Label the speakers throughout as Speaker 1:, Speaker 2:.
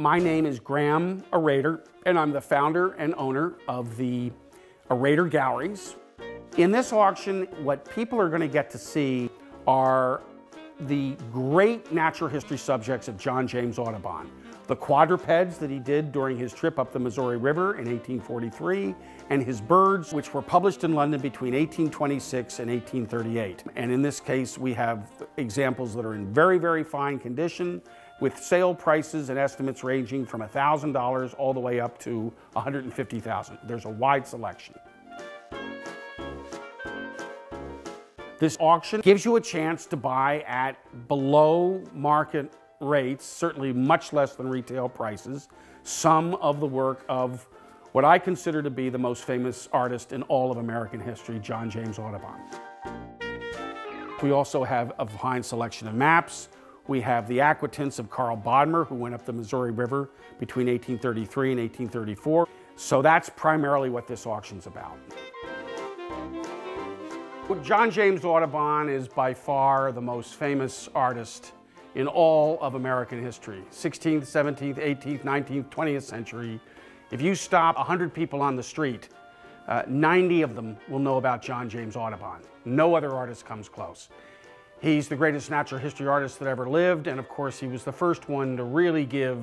Speaker 1: My name is Graham Arader, and I'm the founder and owner of the Arader Galleries. In this auction, what people are going to get to see are the great natural history subjects of John James Audubon. The quadrupeds that he did during his trip up the Missouri River in 1843, and his birds, which were published in London between 1826 and 1838. And in this case, we have examples that are in very, very fine condition, with sale prices and estimates ranging from $1,000 all the way up to $150,000. There's a wide selection. This auction gives you a chance to buy at below market rates, certainly much less than retail prices, some of the work of what I consider to be the most famous artist in all of American history, John James Audubon. We also have a fine selection of maps. We have the aquatints of Carl Bodmer, who went up the Missouri River between 1833 and 1834. So that's primarily what this auction's about. John James Audubon is by far the most famous artist in all of American history. 16th, 17th, 18th, 19th, 20th century. If you stop 100 people on the street, 90 of them will know about John James Audubon. No other artist comes close. He's the greatest natural history artist that ever lived, and of course he was the first one to really give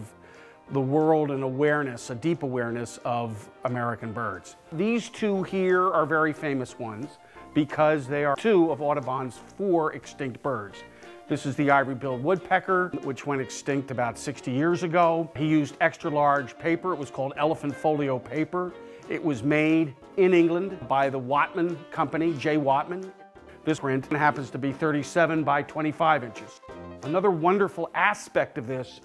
Speaker 1: the world an awareness, a deep awareness of American birds. These two here are very famous ones because they are two of Audubon's 4 extinct birds. This is the Ivory-Billed Woodpecker, which went extinct about 60 years ago. He used extra large paper. It was called elephant folio paper. It was made in England by the Watman Company, J. Watman. This print happens to be 37 by 25 inches. Another wonderful aspect of this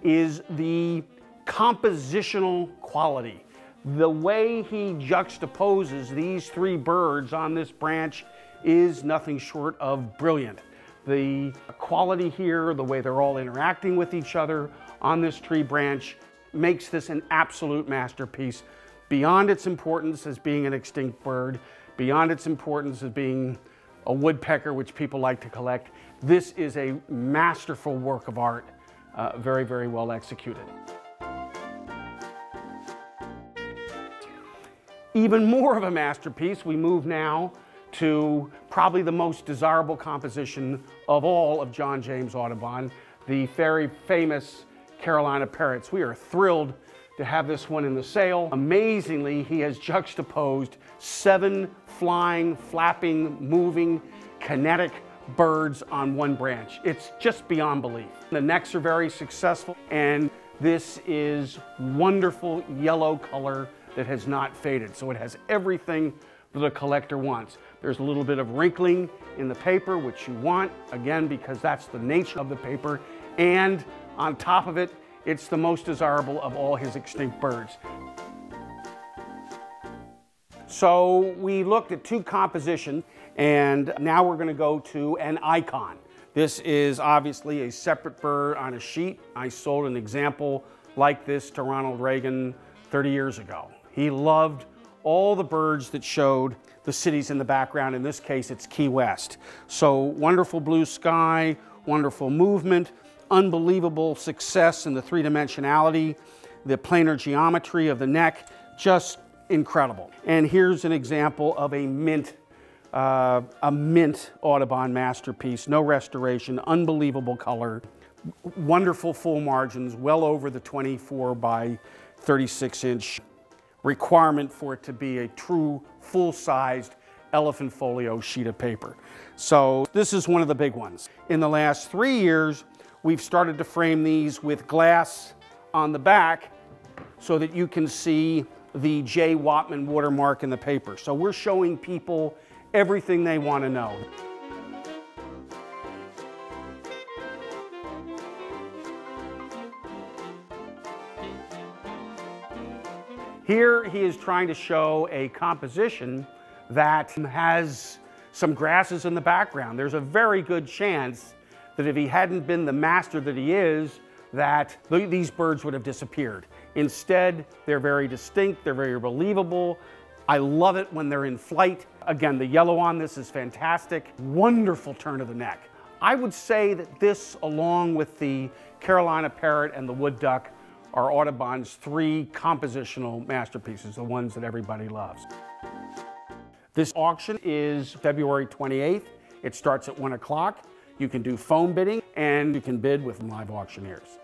Speaker 1: is the compositional quality. The way he juxtaposes these 3 birds on this branch is nothing short of brilliant. The quality here, the way they're all interacting with each other on this tree branch, makes this an absolute masterpiece. Beyond its importance as being an extinct bird, beyond its importance as being a woodpecker, which people like to collect, this is a masterful work of art, very, very well executed. Even more of a masterpiece, we move now to probably the most desirable composition of all of John James Audubon, the very famous Carolina Parrots. We are thrilled to have this one in the sale. Amazingly, he has juxtaposed 7 flying, flapping, moving, kinetic birds on one branch. It's just beyond belief. The necks are very successful, and this is wonderful yellow color that has not faded. So it has everything that a collector wants. There's a little bit of wrinkling in the paper, which you want, again, because that's the nature of the paper. And on top of it, it's the most desirable of all his extinct birds. So we looked at 2 compositions, and now we're going to go to an icon. This is obviously a separate bird on a sheet. I sold an example like this to Ronald Reagan 30 years ago. He loved all the birds that showed the cities in the background. In this case, it's Key West. So wonderful blue sky, wonderful movement, unbelievable success in the 3-dimensionality, the planar geometry of the neck, just incredible. And here's an example of a mint Audubon masterpiece, no restoration, unbelievable color, wonderful full margins, well over the 24 by 36 inch requirement for it to be a true full-sized elephant folio sheet of paper. So this is one of the big ones. In the last 3 years, we've started to frame these with glass on the back so that you can see the J. Watman watermark in the paper. So we're showing people everything they want to know. Here he is trying to show a composition that has some grasses in the background. There's a very good chance that if he hadn't been the master that he is, that these birds would have disappeared. Instead, they're very distinct, they're very believable. I love it when they're in flight. Again, the yellow on this is fantastic. Wonderful turn of the neck. I would say that this, along with the Carolina Parrot and the Wood Duck, are Audubon's 3 compositional masterpieces, the ones that everybody loves. This auction is February 28th. It starts at 1 o'clock. You can do phone bidding and you can bid with live auctioneers.